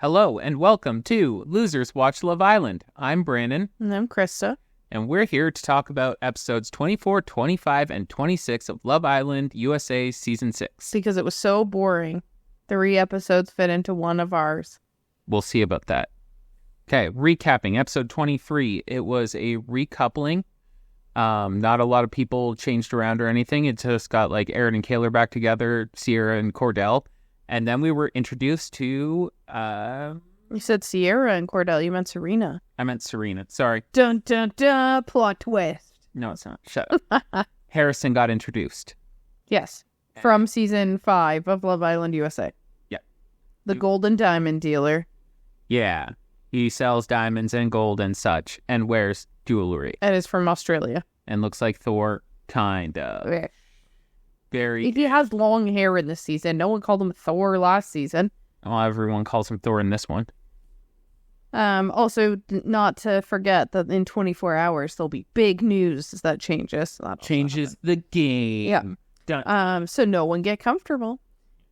Hello and welcome to Losers Watch Love Island. I'm Brandon. And I'm Crista. And we're here to talk about episodes 24, 25, and 26 of Love Island USA Season 6. Because it was so boring. 3 episodes fit into one of ours. We'll see about that. Okay, recapping episode 23. It was a recoupling. Not a lot of people changed around or anything. It just got like Aaron and Kayla back together, Sierra and Cordell. And then we were introduced to... You said Sierra and Cordell. You meant Serena. I meant Serena. Sorry. Dun, dun, dun. Plot twist. No, it's not. Shut up. Harrison got introduced. Yes. From season 5 of Love Island USA. Yeah. The gold and diamond dealer. Yeah. He sells diamonds and gold and such and wears jewelry. And is from Australia. And looks like Thor, kind of. Yeah. Very... He has long hair in this season. No one called him Thor last season. Well, everyone calls him Thor in this one. Also, not to forget that in 24 hours, there'll be big news that changes. Changes the game. Yeah. Done. So no one get comfortable.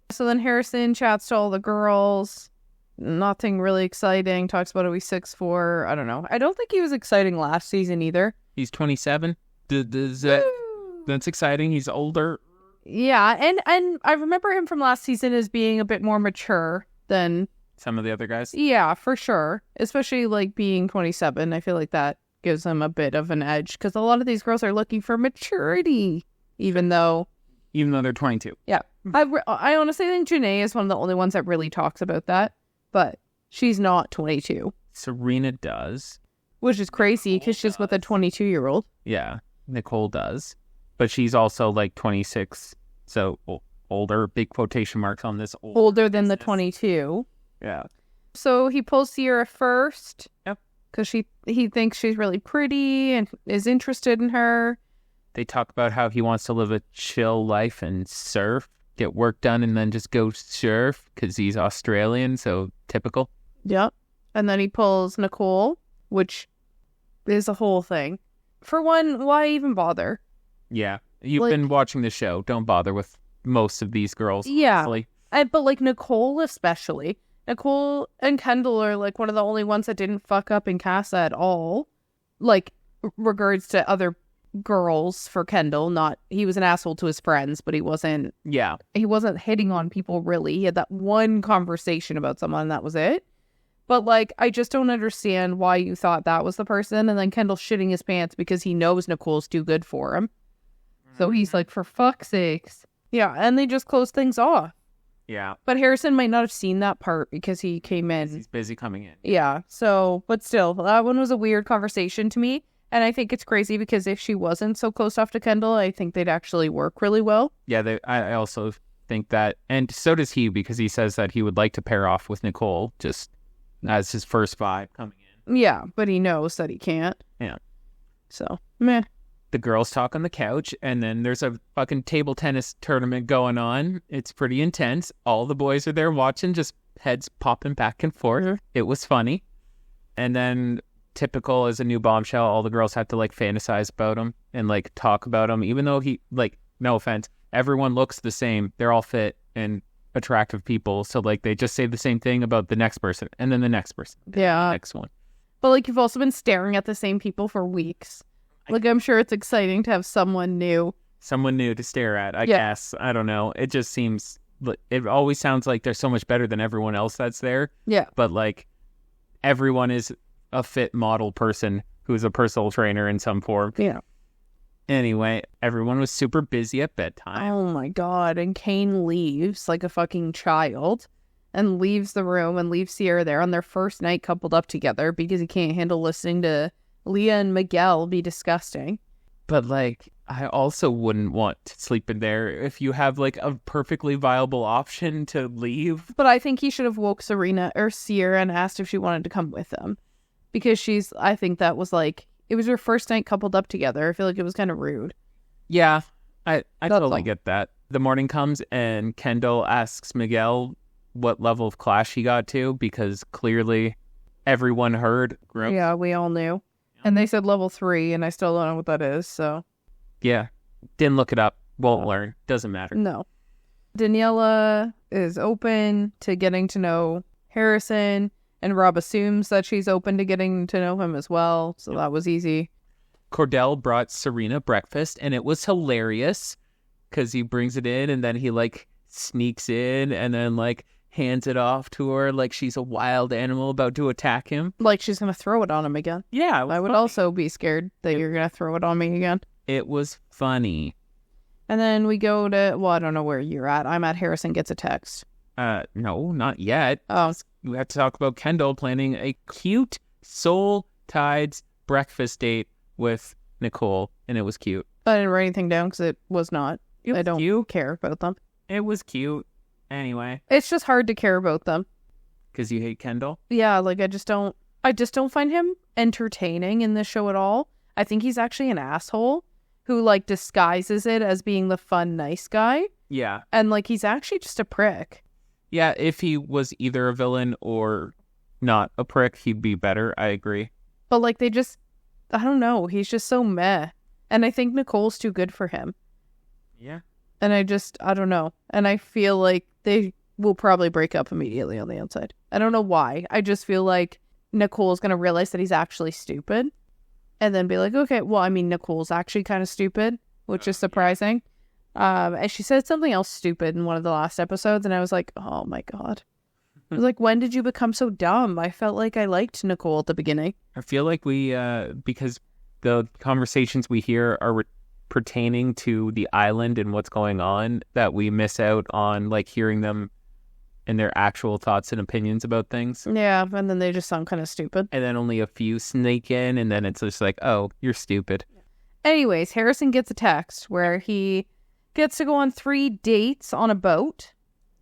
So then Harrison chats to all the girls. Nothing really exciting. Talks about a we 6'4". I don't know. I don't think he was exciting last season either. He's 27. That's exciting. He's older. Yeah, and I remember him from last season as being a bit more mature than... Some of the other guys? Yeah, for sure. Especially, like, being 27. I feel like that gives him a bit of an edge. Because a lot of these girls are looking for maturity. Even though they're 22. Yeah. I honestly think Janae is one of the only ones that really talks about that. But she's not 22. Serena does. Which is crazy, because she's with a 22-year-old. Yeah, Nicole does. But she's also like 26, so older, big quotation marks on this. Older than the 22. Yeah. So he pulls Sierra first. Yep. Because he thinks she's really pretty and is interested in her. They talk about how he wants to live a chill life and surf, get work done, and then just go surf because he's Australian, so typical. Yep. And then he pulls Nicole, which is a whole thing. For one, why even bother? Yeah. You've been watching the show. Don't bother with most of these girls. Yeah. Honestly. But like Nicole especially. Nicole and Kendall are like one of the only ones that didn't fuck up in Casa at all. Like, regards to other girls for Kendall. He was an asshole to his friends, but he wasn't hitting on people really. He had that one conversation about someone and that was it. But like, I just don't understand why you thought that was the person. And then Kendall shitting his pants because he knows Nicole's too good for him. So he's like, for fuck's sakes. Yeah, and they just closed things off. Yeah. But Harrison might not have seen that part because he came in. He's busy coming in. Yeah, so, but still, that one was a weird conversation to me. And I think it's crazy because if she wasn't so close off to Kendall, I think they'd actually work really well. Yeah, I also think that. And so does he, because he says that he would like to pair off with Nicole just as his first vibe coming in. Yeah, but he knows that he can't. Yeah. So, meh. The girls talk on the couch, and then there's a fucking table tennis tournament going on. It's pretty intense. All the boys are there watching, just heads popping back and forth. Mm-hmm. It was funny. And then, typical as a new bombshell, all the girls have to, like, fantasize about him and, like, talk about him. Even though he, like, no offense, everyone looks the same. They're all fit and attractive people. So, like, they just say the same thing about the next person, and then the next person. Yeah. The next one. But, like, you've also been staring at the same people for weeks. Like, I'm sure it's exciting to have someone new. Someone new to stare at, I guess. I don't know. It just seems... It always sounds like they're so much better than everyone else that's there. Yeah. But, like, everyone is a fit model person who's a personal trainer in some form. Yeah. Anyway, everyone was super busy at bedtime. Oh, my God. And Kane leaves like a fucking child and leaves the room and leaves Sierra there on their first night coupled up together because he can't handle listening to Leah and Miguel be disgusting. But, like, I also wouldn't want to sleep in there if you have, like, a perfectly viable option to leave. But I think he should have woke Serena or Sierra and asked if she wanted to come with him. Because I think that was, like, it was her first night coupled up together. I feel like it was kind of rude. Yeah, I totally get that. The morning comes and Kendall asks Miguel what level of clash he got to because clearly everyone heard. Yeah, we all knew. And they said level 3, and I still don't know what that is, so. Yeah. Didn't look it up. Won't learn. Doesn't matter. No. Daniela is open to getting to know Harrison, and Rob assumes that she's open to getting to know him as well, so that was easy. Cordell brought Serena breakfast, and it was hilarious because he brings it in and then he like sneaks in and then like hands it off to her like she's a wild animal about to attack him. Like she's going to throw it on him again. Yeah. I would also be scared that you're going to throw it on me again. It was funny. And then we go to, well, I don't know where you're at. I'm at Harrison gets a text. No, not yet. Oh. We have to talk about Kendall planning a cute Soul Tides breakfast date with Nicole, and it was cute. I didn't write anything down because it was not. I don't cute. care about them. It was cute. Anyway. It's just hard to care about them. Because you hate Kendall? Yeah, like I just don't find him entertaining in this show at all. I think he's actually an asshole who like disguises it as being the fun, nice guy. Yeah. And like he's actually just a prick. Yeah, if he was either a villain or not a prick, he'd be better. I agree. But like they just, I don't know. He's just so meh. And I think Nicole's too good for him. Yeah. And I don't know. And I feel like they will probably break up immediately on the outside. I don't know why. I just feel like Nicole's going to realize that he's actually stupid. And then be like, okay, well, I mean, Nicole's actually kind of stupid, which is surprising. And she said something else stupid in one of the last episodes. And I was like, oh my God. I was like, when did you become so dumb? I felt like I liked Nicole at the beginning. I feel like we, because the conversations we hear are pertaining to the island and what's going on, that we miss out on like hearing them and their actual thoughts and opinions about things. Yeah, and then they just sound kind of stupid. And then only a few sneak in, and then it's just like, oh, you're stupid. Anyways, Harrison gets a text where he gets to go on 3 dates on a boat.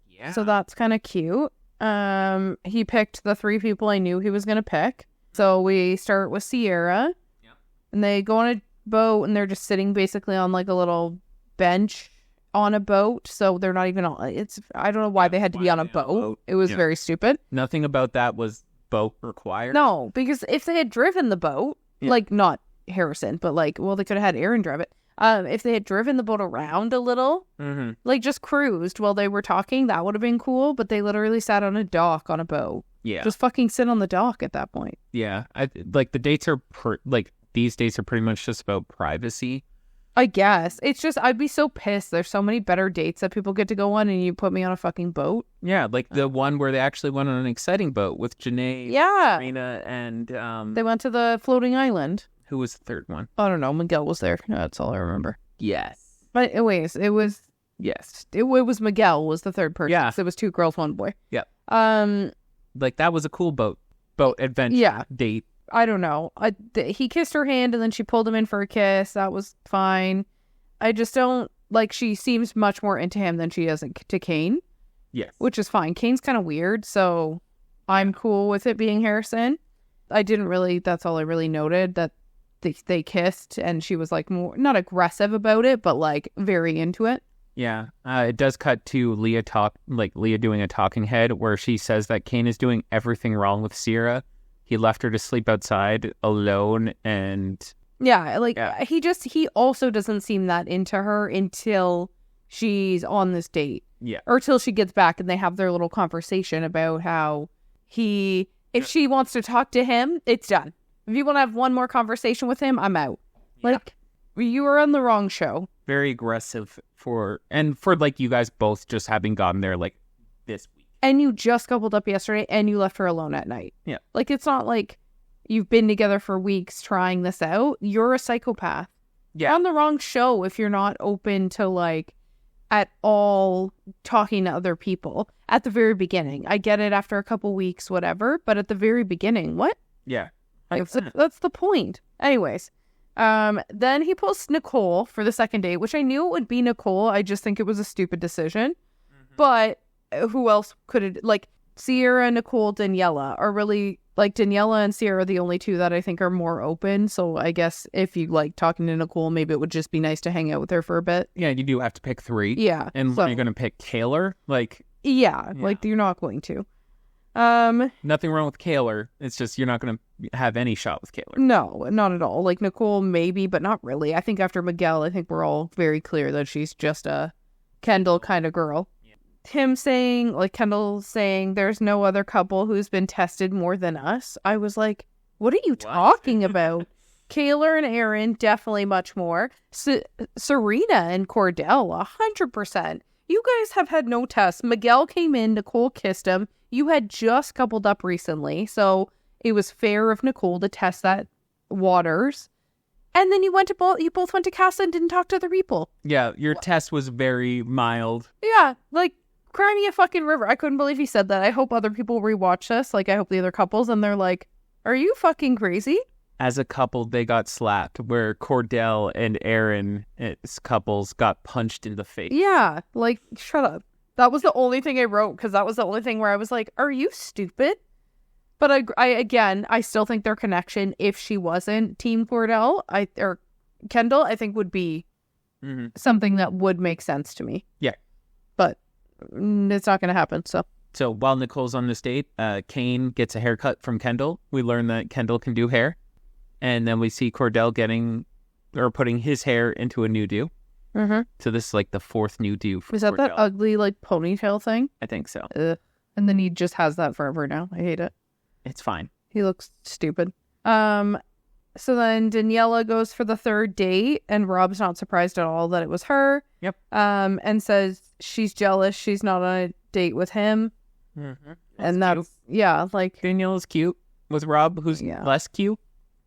Yeah. So that's kind of cute. He picked the 3 people I knew he was going to pick. So we start with Sierra. Yep. And they go on a boat, and they're just sitting basically on like a little bench on a boat. So they're not even on, I don't know why they had to be on a boat. It was very stupid. Nothing about that was boat required. No, because if they had driven the boat, like not Harrison, but like, well, they could have had Aaron drive it. If they had driven the boat around a little, like just cruised while they were talking, that would have been cool. But they literally sat on a dock on a boat. Yeah. Just fucking sit on the dock at that point. Yeah. Like the dates are these dates are pretty much just about privacy. I guess. It's just, I'd be so pissed. There's so many better dates that people get to go on and you put me on a fucking boat. Yeah, like the one where they actually went on an exciting boat with Janae, Serena, and... they went to the floating island. Who was the third one? I don't know. Miguel was there. That's all I remember. Yes. But anyways, it was... Yes. It was Miguel was the third person. Yeah. So it was 2 girls, 1 boy. Yep. Like that was a cool boat adventure date. I don't know. He kissed her hand and then she pulled him in for a kiss. That was fine. I just don't, like, she seems much more into him than she is to Kane. Yes. Which is fine. Kane's kind of weird, so I'm cool with it being Harrison. That's all I really noted, that they kissed and she was, like, more, not aggressive about it, but, like, very into it. Yeah. It does cut to Leah doing a talking head where she says that Kane is doing everything wrong with Sierra. He left her to sleep outside alone, and... He also doesn't seem that into her until she's on this date. Yeah. Or till she gets back and they have their little conversation about how if she wants to talk to him, it's done. If you want to have one more conversation with him, I'm out. Yeah. Like, you were on the wrong show. Very aggressive for like you guys both just having gotten there like this week. And you just coupled up yesterday and you left her alone at night. Yeah. Like, it's not like you've been together for weeks trying this out. You're a psychopath. Yeah. You're on the wrong show if you're not open to, like, at all talking to other people at the very beginning. I get it after a couple weeks, whatever, but at the very beginning, what? Yeah. That's the point. Anyways, then he pulls Nicole for the second date, which I knew it would be Nicole. I just think it was a stupid decision. But who else could it, like, Sierra, Nicole, Daniela are really, like, Daniela and Sierra are the only 2 that I think are more open. So I guess if you like talking to Nicole, maybe it would just be nice to hang out with her for a bit. Yeah, you do have to pick 3. Yeah. And so, you're going to pick Kaylor? Like... Yeah, like, you're not going to. Nothing wrong with Kaylor. It's just you're not going to have any shot with Kaylor. No, not at all. Like, Nicole, maybe, but not really. I think after Miguel, I think we're all very clear that she's just a Kendall kind of girl. him saying, like Kendall saying, there's no other couple who's been tested more than us. I was like, what are you talking about? Kayla and Aaron, definitely much more. Serena and Cordell, 100%. You guys have had no tests. Miguel came in, Nicole kissed him. You had just coupled up recently, so it was fair of Nicole to test that waters. And then you both went to Casa and didn't talk to other people. Yeah, your test was very mild. Yeah, like, cry me a fucking river. I couldn't believe he said that. I hope other people rewatch this. Like, I hope the other couples, and they're like, are you fucking crazy? As a couple, they got slapped, where Cordell and Aaron's couples got punched in the face. Yeah, like, shut up. That was the only thing I wrote, because that was the only thing where I was like, are you stupid? But I still think their connection, if she wasn't Team Cordell, or Kendall, I think would be something that would make sense to me. Yeah. But it's not going to happen, so. So while Nicole's on this date, Kane gets a haircut from Kendall. We learn that Kendall can do hair. And then we see Cordell putting his hair into a new do. Mm-hmm. So this is like the fourth new do for Is that Cordell. that ugly, like, ponytail thing? I think so. And then he just has that forever now. I hate it. It's fine. He looks stupid. So then Daniela goes for the third date, and Rob's not surprised at all that it was her. Yep. And says she's jealous she's not on a date with him. Mm-hmm. And that's, yeah, like... Daniela's cute with Rob, who's less cute.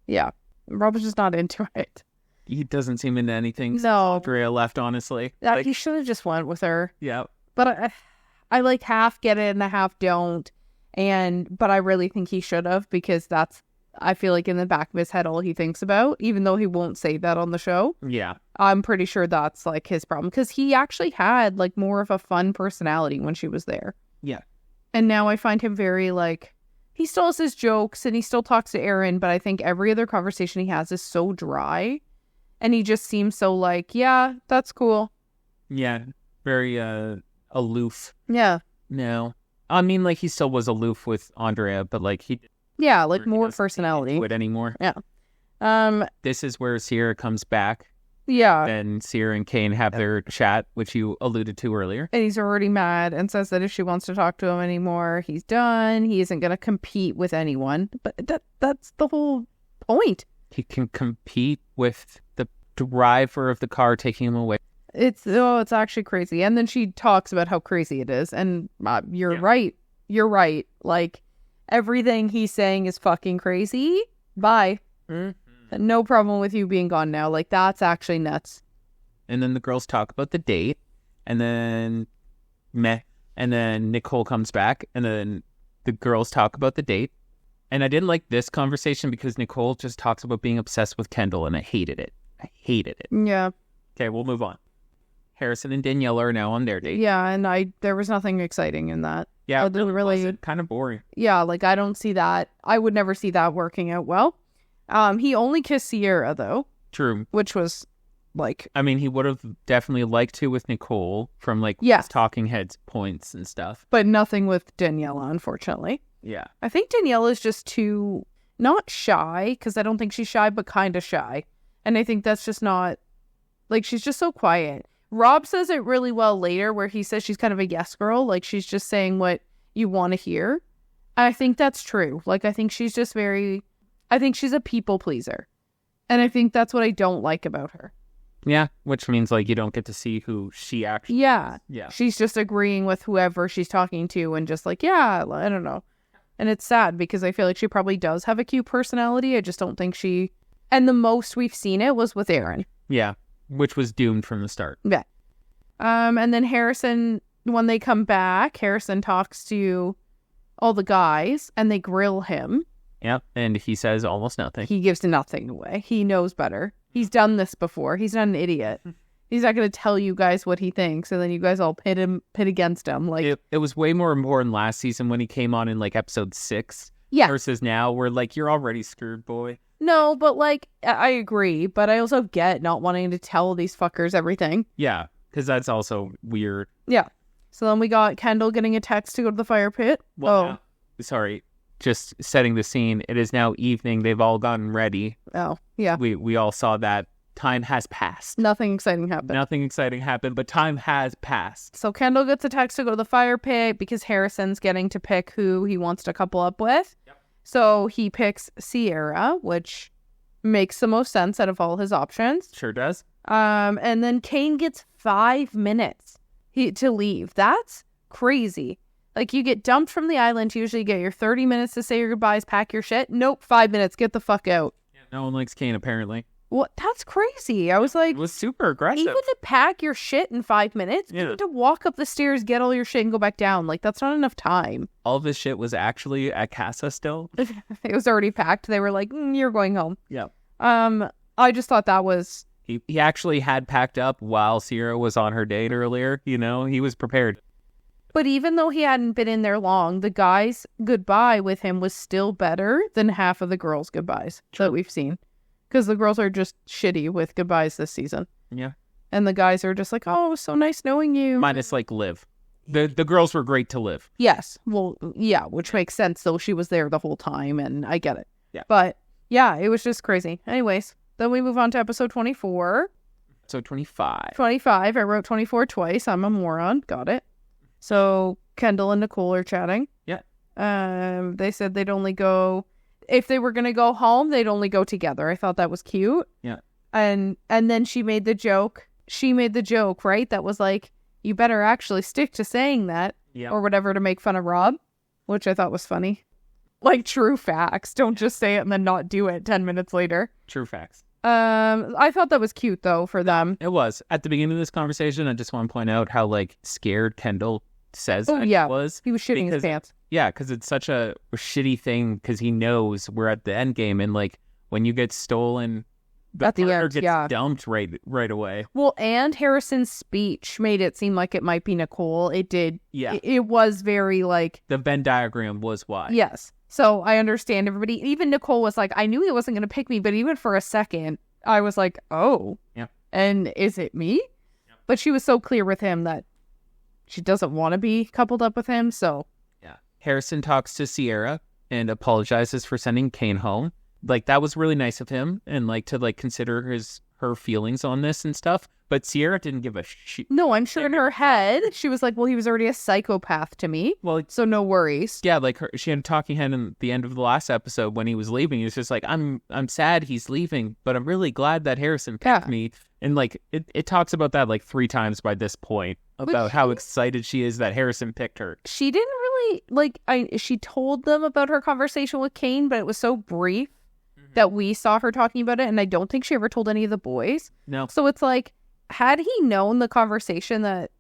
Yeah. Rob's just not into it. He doesn't seem into anything. No. Andrea left, honestly. Yeah, he should have just went with her. Yeah. But I like half get it and I half don't. But I really think he should have, because that's, I feel like in the back of his head all he thinks about, even though he won't say that on the show. Yeah. I'm pretty sure that's like his problem, because he actually had like more of a fun personality when she was there. Yeah. And now I find him very like, he still has his jokes and he still talks to Aaron, but I think every other conversation he has is so dry. And he just seems so like, yeah, that's cool. Yeah. Very aloof. Yeah. No. I mean, like, he still was aloof with Andrea, but like yeah, like more personality. It anymore. Yeah. This is where Sierra comes back. Yeah. And Sierra and Kane have their chat, which you alluded to earlier. And he's already mad and says that if she wants to talk to him anymore, he's done. He isn't going to compete with anyone. But that's the whole point. He can compete with the driver of the car taking him away. It's actually crazy. And then she talks about how crazy it is. And you're right. You're right. Like, everything he's saying is fucking crazy. Bye. Mm-hmm. No problem with you being gone now. Like, that's actually nuts. And then the girls talk about the date. And then Nicole comes back. And then the girls talk about the date. And I didn't like this conversation because Nicole just talks about being obsessed with Kendall. And I hated it. Yeah. Okay, we'll move on. Harrison and Danielle are now on their date. Yeah, and there was nothing exciting in that. Yeah, it really kind of boring. Yeah, like, I don't see that. I would never see that working out well. He only kissed Sierra, though. True. Which was, like... I mean, he would have definitely liked to with Nicole from, like, his talking heads points and stuff. But nothing with Daniela, unfortunately. Yeah. I think Daniela is just too... Not shy, because I don't think she's shy, but kind of shy. And I think that's just not... Like, she's just so quiet. Rob says it really well later, where he says she's kind of a yes girl. Like, she's just saying what you want to hear. I think that's true. Like, I think she's just very... I think she's a people pleaser. And I think that's what I don't like about her. Yeah, which means, like, you don't get to see who she actually is. Yeah. She's just agreeing with whoever she's talking to and just like, yeah, I don't know. And it's sad because I feel like she probably does have a cute personality. I just don't think she... And the most we've seen it was with Aaron. Yeah, which was doomed from the start. Yeah. And then Harrison, when they come back, Harrison talks to all the guys and they grill him. Yep, and he says almost nothing. He gives nothing away. He knows better. He's done this before. He's not an idiot. He's not going to tell you guys what he thinks, and then you guys all pit against him. Like, it was way more important last season when he came on in, like, episode 6. Yeah. Versus now, where, like, you're already screwed, boy. No, but, like, I agree, but I also get not wanting to tell these fuckers everything. Yeah, because that's also weird. Yeah. So then we got Kendall getting a text to go to the fire pit. Well, sorry. Just setting the scene. It is now evening. They've all gotten ready. Oh, yeah. We all saw that time has passed. Nothing exciting happened. Nothing exciting happened, but time has passed. So Kendall gets a text to go to the fire pit because Harrison's getting to pick who he wants to couple up with. Yep. So he picks Sierra, which makes the most sense out of all his options. Sure does. And then Kane gets 5 minutes to leave. That's crazy. Like, you get dumped from the island. You usually get your 30 minutes to say your goodbyes, pack your shit. Nope, 5 minutes. Get the fuck out. Yeah, no one likes Kane, apparently. What? That's crazy. I was like, It was super aggressive. even to pack your shit in 5 minutes, you need to walk up the stairs, get all your shit, and go back down. Like, that's not enough time. All of his shit was actually at Casa still. It was already packed. They were like, you're going home. Yeah. I just thought that was... He actually had packed up while Sierra was on her date earlier. You know, he was prepared. But even though he hadn't been in there long, the guy's goodbye with him was still better than half of the girls' goodbyes that we've seen. Because the girls are just shitty with goodbyes this season. Yeah. And the guys are just like, oh, it was so nice knowing you. Minus, like, Liv. The girls were great to Liv. Yes. Well, yeah, which makes sense, though she was there the whole time, and I get it. Yeah. But, yeah, it was just crazy. Anyways, then we move on to episode 24. So 25. 25. I wrote 24 twice. I'm a moron. Got it. So Kendall and Nicole are chatting. Yeah. They said they'd only go... If they were going to go home, they'd only go together. I thought that was cute. Yeah. And then she made the joke. She made the joke, right? That was like, you better actually stick to saying that. Yeah. Or whatever to make fun of Rob, which I thought was funny. Like, true facts. Don't just say it and then not do it 10 minutes later. True facts. I thought that was cute, though, for them. It was. At the beginning of this conversation, I just want to point out how, like, scared Kendall says Oh, that yeah. he was. He was shitting his pants. Yeah, because it's such a shitty thing because he knows we're at the end game. And, like, when you get stolen, At the partner end, gets yeah. dumped right away. Well, and Harrison's speech made it seem like it might be Nicole. It did. Yeah. It was very, like... The Venn diagram was why. Yes. So I understand everybody. Even Nicole was like, I knew he wasn't going to pick me, but even for a second, I was like, oh. Yeah. And is it me? Yeah. But she was so clear with him that she doesn't want to be coupled up with him, so... Yeah. Harrison talks to Sierra and apologizes for sending Kane home. Like, that was really nice of him, and, like, to, like, consider her feelings on this and stuff. But Sierra didn't give a shit. No, I'm sure in her head, she was like, well, he was already a psychopath to me, Well, so no worries. yeah, like, she had a talking head in the end of the last episode when he was leaving. He was just like, I'm sad he's leaving, but I'm really glad that Harrison picked me. And, like, it talks about that, like, 3 times by this point, about how excited she is that Harrison picked her. She didn't really, like, she told them about her conversation with Kane, but it was so brief that we saw her talking about it, and I don't think she ever told any of the boys. No. So it's like, had he known the conversation that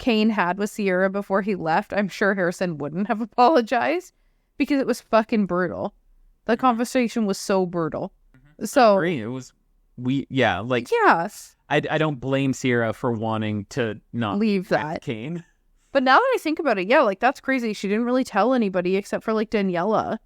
Kane had with Sierra before he left, I'm sure Harrison wouldn't have apologized, because it was fucking brutal. The conversation was so brutal. So... I agree. It was... like... Yes. I don't blame Sierra for wanting to not leave that. Kane. But now that I think about it, yeah, like, that's crazy. She didn't really tell anybody except for, like, Daniela.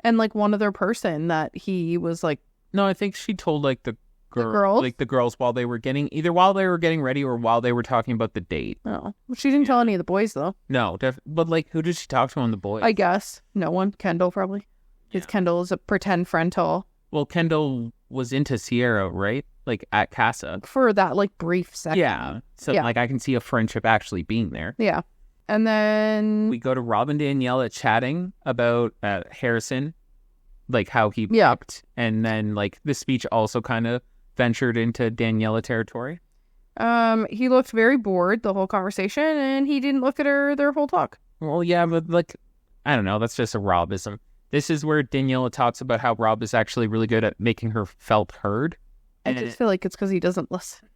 And, like, one other person that he was, like... No, I think she told, like, the girls? Like, the girls while they were getting... Either while they were getting ready or while they were talking about the date. Oh. Well, she didn't tell any of the boys, though. No, but, like, who did she talk to on the boys? I guess. No one. Kendall, probably. Because Kendall is a pretend friend to all. Well, Kendall was into Sierra, right? Like, at Casa. For that, like, brief second. Yeah. So, like, I can see a friendship actually being there. Yeah. And then... We go to Rob and Daniela chatting about Harrison, like, how he picked. And then, like, the speech also kind of ventured into Daniela territory. He looked very bored the whole conversation, and he didn't look at her their whole talk. Well, yeah, but, like, I don't know. That's just a Robism. This is where Daniela talks about how Rob is actually really good at making her felt heard. I just feel like it's because he doesn't listen.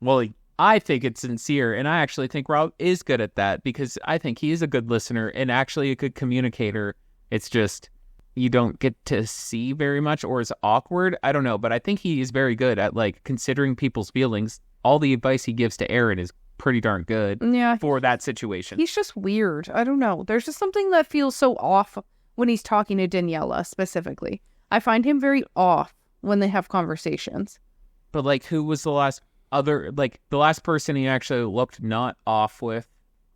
Well, I think it's sincere, and I actually think Rob is good at that because I think he is a good listener and actually a good communicator. It's just you don't get to see very much, or it's awkward. I don't know, but I think he is very good at, like, considering people's feelings. All the advice he gives to Aaron is pretty darn good for that situation. He's just weird. I don't know. There's just something that feels so off when he's talking to Daniela specifically. I find him very off when they have conversations. But, like, who was the last person he actually looked not off with?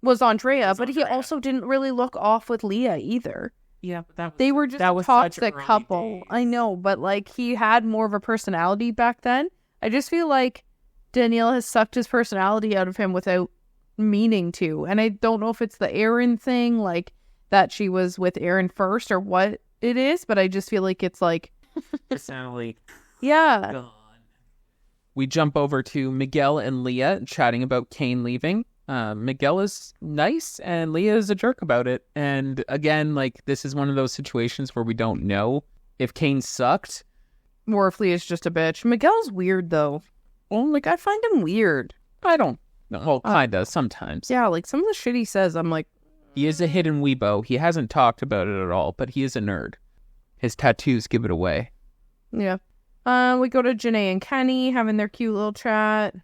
Was Andrea, but he also didn't really look off with Leah either. Yeah, but they were just that a was such toxic early couple. days. I know, but like he had more of a personality back then. I just feel like Danielle has sucked his personality out of him without meaning to. And I don't know if it's the Aaron thing, like that she was with Aaron first or what it is, but I just feel like it's like Personality. yeah. Gone. We jump over to Miguel and Leah chatting about Kane leaving. Miguel is nice and Leah is a jerk about it. And again, like this is one of those situations where we don't know if Kane sucked. Morphley is just a bitch. Miguel's weird though. Oh, like I find him weird. I don't know. Well, kinda sometimes. Yeah, like some of the shit he says, I'm like, He is a hidden weebo. He hasn't talked about it at all, but he is a nerd. His tattoos give it away. yeah. We go to Janae and Kenny having their cute little chat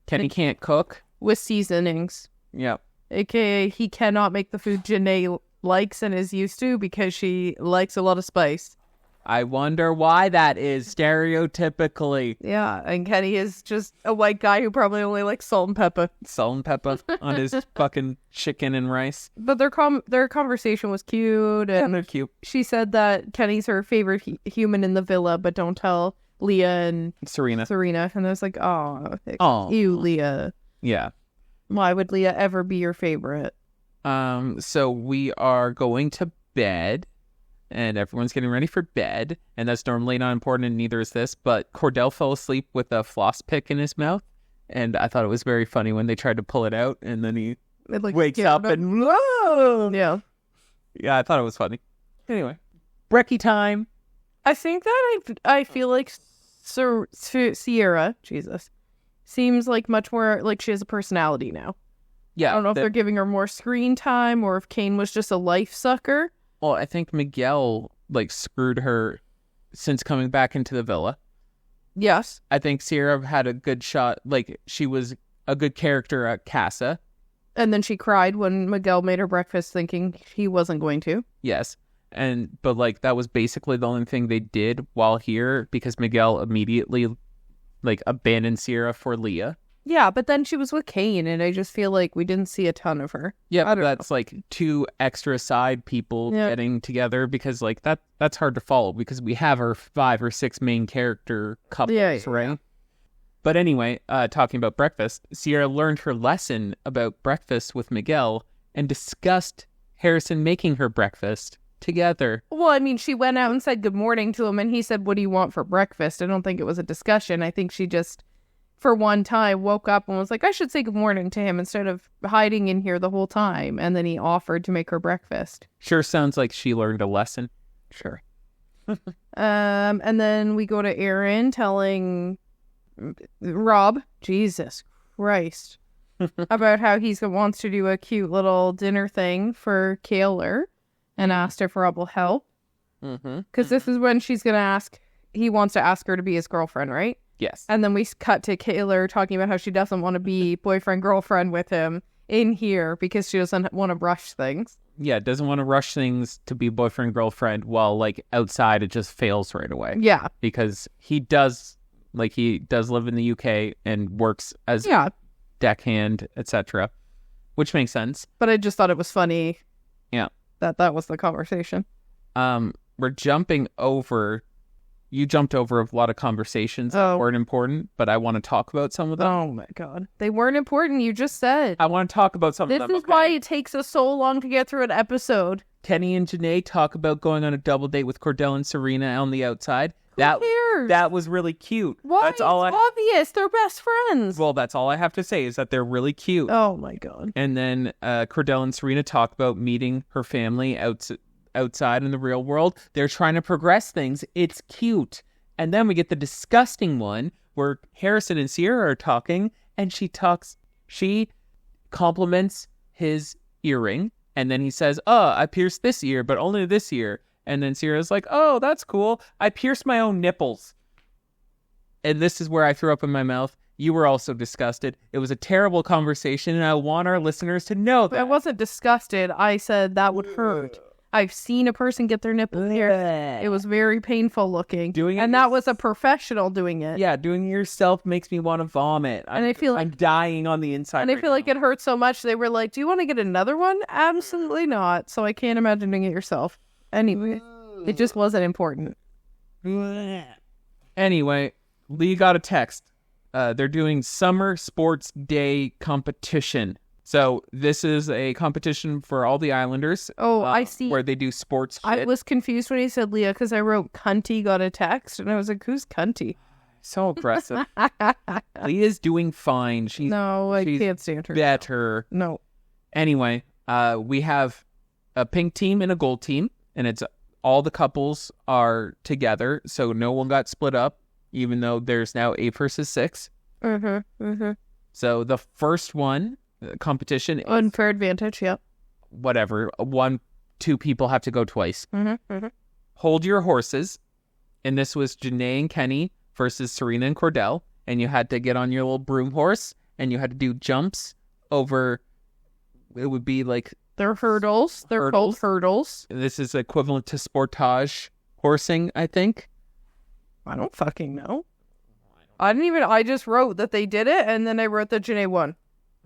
Kenny can't cook. with seasonings. Yep. AKA he cannot make the food Janae likes and is used to because she likes a lot of spice. I wonder why that is stereotypically. Yeah, and Kenny is just a white guy who probably only likes salt and pepper. Salt and pepper on his fucking chicken and rice. But their conversation was cute, Yeah, and they're cute. she said that Kenny's her favorite human in the villa, but don't tell Leah and Serena. And I was like, oh, Aw. you, Leah. Yeah. Why would Leah ever be your favorite? So we are going to bed. And everyone's getting ready for bed. And that's normally not important, and neither is this. But Cordell fell asleep with a floss pick in his mouth. And I thought it was very funny when they tried to pull it out. And then he It, like, wakes scared up him. and... Whoa! Yeah. Yeah, I thought it was funny. Anyway. Brekkie time. I think that I feel like Sierra, Jesus, seems like much more like she has a personality now. Yeah. I don't know if they're giving her more screen time or if Kane was just a life sucker. Well, I think Miguel, like, screwed her since coming back into the villa. Yes. I think Sierra had a good shot. Like, she was a good character at Casa. And then she cried when Miguel made her breakfast thinking he wasn't going to. Yes. But like, that was basically the only thing they did while here because Miguel immediately, like, abandoned Sierra for Leah. Yeah, but then she was with Kane, and I just feel like we didn't see a ton of her. Yeah, that's like two extra side people getting together because, like, that's hard to follow because we have our 5 or 6 main character couples, right? Yeah. But anyway, talking about breakfast, Sierra learned her lesson about breakfast with Miguel and discussed Harrison making her breakfast together. Well, I mean, she went out and said good morning to him, and he said, what do you want for breakfast? I don't think it was a discussion. I think she just, for one time, woke up and was like, I should say good morning to him instead of hiding in here the whole time. And then he offered to make her breakfast. Sure sounds like she learned a lesson. Sure. And then we go to Aaron telling Rob, Jesus Christ, about how he wants to do a cute little dinner thing for Kaylor and asked if Rob will help. Because this is when she's going to ask, he wants to ask her to be his girlfriend, right? Yes. And then we cut to Kaylor talking about how she doesn't want to be boyfriend-girlfriend with him in here because she doesn't want to rush things. Yeah, doesn't want to rush things to be boyfriend-girlfriend while, like, outside it just fails right away. Yeah. Because he does live in the UK and works as deckhand, etc., which makes sense. But I just thought it was funny. Yeah. That was the conversation. We're jumping over... You jumped over a lot of conversations that weren't important, but I want to talk about some of them. Oh my God. They weren't important, you just said. I want to talk about some of them. This is why it takes us so long to get through an episode. Kenny and Janae talk about going on a double date with Cordell and Serena on the outside. Who cares? That was really cute. Why? That's all it's obvious. They're best friends. Well, that's all I have to say is that they're really cute. Oh my God. And then Cordell and Serena talk about meeting her family outside in the real world. They're trying to progress things. It's cute. And then we get the disgusting one where Harrison and Sierra are talking, and she compliments his earring, and then he says, I pierced this ear, but only this ear. And then Sierra's like, oh, that's cool. I pierced my own nipples. And this is where I threw up in my mouth. You were also disgusted. It was a terrible conversation, and I want our listeners to know that. I wasn't disgusted. I said that would hurt. I've seen a person get their nipple pierced. It was very painful looking. That was a professional doing it. Yeah, doing it yourself makes me want to vomit. And I feel like I'm dying on the inside. And I feel like it hurt so much. They were like, "Do you want to get another one?" Absolutely not. So I can't imagine doing it yourself. Anyway, it just wasn't important. Anyway, Lee got a text. They're doing Summer Sports Day competition. So this is a competition for all the Islanders. Oh, I see. Where they do sports shit. I was confused when he said Leah because I wrote Cunty got a text. And I was like, who's Cunty? So aggressive. Leah's doing fine. She's can't stand her. Better. No. Anyway, we have a pink team and a gold team. And it's all the couples are together. So no one got split up, even though there's now 8 versus 6. So the first one... competition is unfair advantage, yep. Whatever. 2 people have to go twice. Hold your horses. And this was Janae and Kenny versus Serena and Cordell. And you had to get on your little broom horse and you had to do jumps over, it would be like... They're hurdles. They're called hurdles. This is equivalent to sportage horsing, I think. I don't fucking know. I just wrote that they did it and then I wrote that Janae won.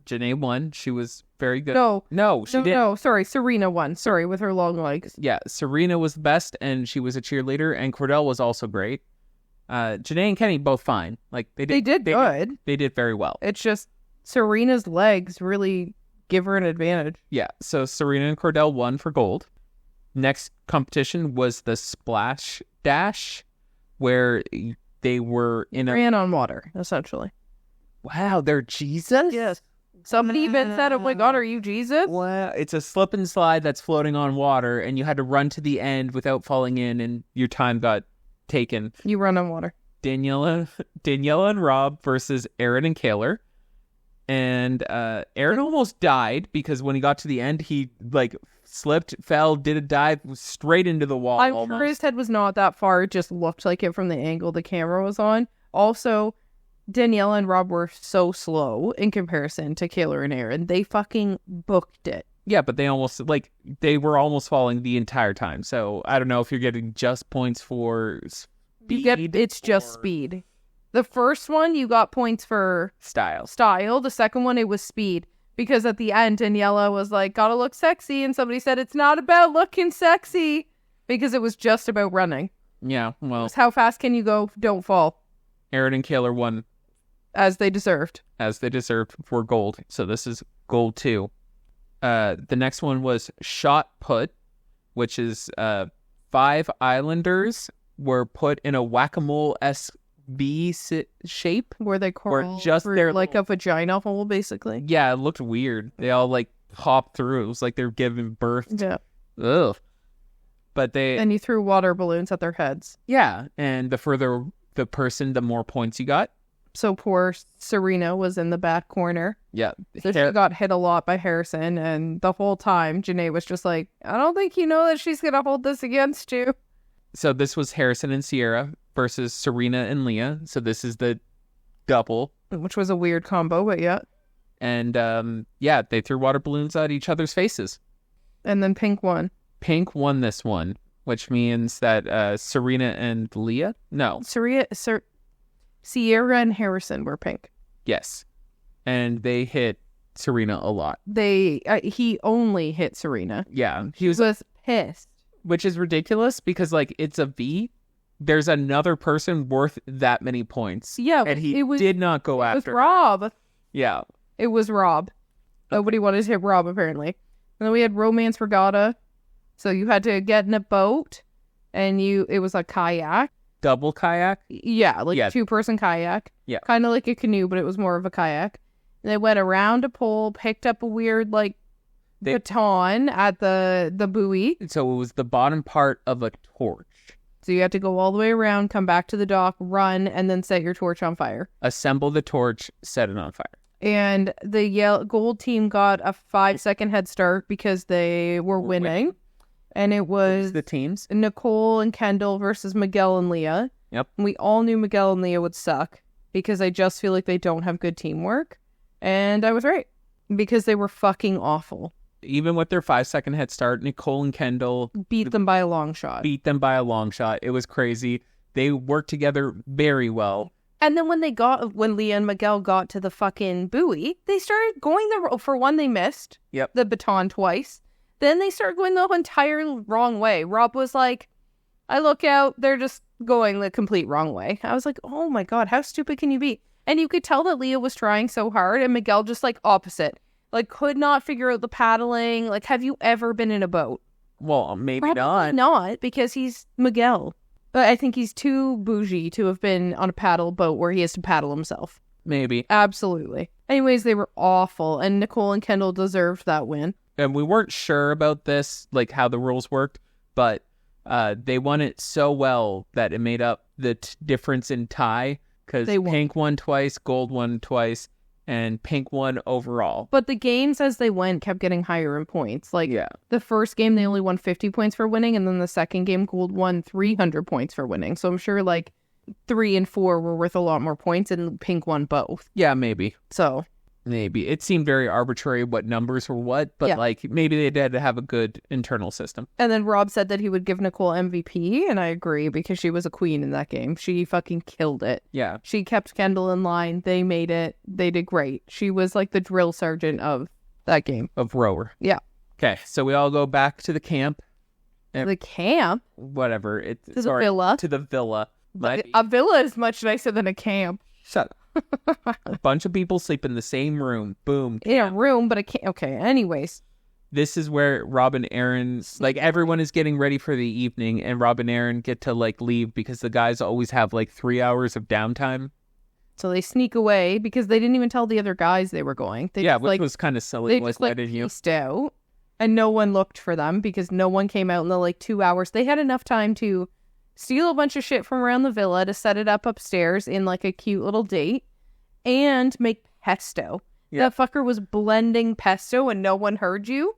Janae won. She was very good. No, she didn't. No, sorry. Serena won. Sorry, with her long legs. Yeah, Serena was the best, and she was a cheerleader, and Cordell was also great. Janae and Kenny both fine. Like they did good. They did very well. It's just Serena's legs really give her an advantage. Yeah, so Serena and Cordell won for gold. Next competition was the Splash Dash, where they were ran on water, essentially. Wow, they're Jesus? Yes. Somebody even said, oh my God, are you Jesus? Wow. It's a slip and slide that's floating on water, and you had to run to the end without falling in, and your time got taken. You run on water. Daniela and Rob versus Aaron and Kaylor. And Aaron almost died because when he got to the end, he slipped, fell, did a dive straight into the wall. I'm sure his head was not that far. It just looked like it from the angle the camera was on. Also... Danielle and Rob were so slow in comparison to Kaylor and Aaron. They fucking booked it. Yeah, but they were almost falling the entire time. So I don't know if you're getting just points for speed. It's just speed. The first one, you got points for style. The second one, it was speed. Because at the end, Daniela was like, gotta look sexy. And somebody said, it's not about looking sexy. Because it was just about running. Yeah, well. It's how fast can you go? Don't fall. Aaron and Kaylor won. As they deserved for gold. So this is gold 2. The next one was shot put, which is 5 Islanders were put in a whack-a-mole-esque V shape. Where they curl just through like a vagina hole, basically. Yeah, it looked weird. They all hopped through. It was like they were giving birth. Yeah. Ugh. But and you threw water balloons at their heads. Yeah, and the further the person, the more points you got. So poor Serena was in the back corner. Yeah. So she got hit a lot by Harrison. And the whole time, Janae was just like, I don't think you know that she's going to hold this against you. So this was Harrison and Sierra versus Serena and Leah. So this is the double. Which was a weird combo, but yeah. And they threw water balloons at each other's faces. And then Pink won. Pink won this one, which means that Serena and Leah? No. Sierra and Harrison were pink. Yes. And they hit Serena a lot. He only hit Serena. Yeah. He was pissed. Which is ridiculous because it's a V. There's another person worth that many points. Yeah. And he did not go after it was Rob. Yeah. It was Rob. Nobody wanted to hit Rob, apparently. And then we had Romance Regatta. So you had to get in a boat and it was a kayak. Double kayak? Yeah, 2-person kayak. Yeah. Kind of like a canoe, but it was more of a kayak. And they went around a pole, picked up a weird, baton at the buoy. So it was the bottom part of a torch. So you had to go all the way around, come back to the dock, run, and then set your torch on fire. Assemble the torch, set it on fire. And the gold team got a 5-second head start because they were winning. And it was the teams? Nicole and Kendall versus Miguel and Leah. Yep. And we all knew Miguel and Leah would suck because I just feel like they don't have good teamwork. And I was right because they were fucking awful. Even with their 5-second head start, Nicole and Kendall beat them by a long shot. It was crazy. They worked together very well. And then when Leah and Miguel got to the fucking buoy, they started going for one, they missed the baton twice. Then they start going the entire wrong way. Rob was like, I look out, they're just going the complete wrong way. I was like, oh my God, how stupid can you be? And you could tell that Leah was trying so hard, and Miguel just like opposite. Like, could not figure out the paddling. Like, have you ever been in a boat? Well, maybe Probably not, because he's Miguel. But I think he's too bougie to have been on a paddle boat where he has to paddle himself. Maybe. Absolutely. Anyways, they were awful, and Nicole and Kendall deserved that win. And we weren't sure about this, like how the rules worked, but they won it so well that it made up the difference in tie, because Pink won twice, Gold won twice, and Pink won overall. But the games as they went kept getting higher in points. Like, the first game, they only won 50 points for winning, and then the second game, Gold won 300 points for winning. So I'm sure, like, 3 and 4 were worth a lot more points, and Pink won both. Yeah, maybe. So... maybe. It seemed very arbitrary what numbers were what, but like maybe they had to have a good internal system. And then Rob said that he would give Nicole MVP, and I agree, because she was a queen in that game. She fucking killed it. Yeah. She kept Kendall in line. They made it. They did great. She was like the drill sergeant of that game. Of rower. Yeah. Okay, so we all go back to the camp. The camp? Whatever. The villa. To the villa. A villa is much nicer than a camp. Shut up. A bunch of people sleep in the same room. Boom. In a room, but a camp. Okay, anyways. This is where Rob and Aaron, like, everyone is getting ready for the evening, and Rob and Aaron get to, like, leave because the guys always have, like, 3 hours of downtime. So they sneak away because they didn't even tell the other guys they were going. They just, which was kind of silly. They just, like, pieced out, and no one looked for them because no one came out in the, like, 2 hours. They had enough time to steal a bunch of shit from around the villa to set it up upstairs in, like, a cute little date and make pesto. Yeah. That fucker was blending pesto and no one heard you?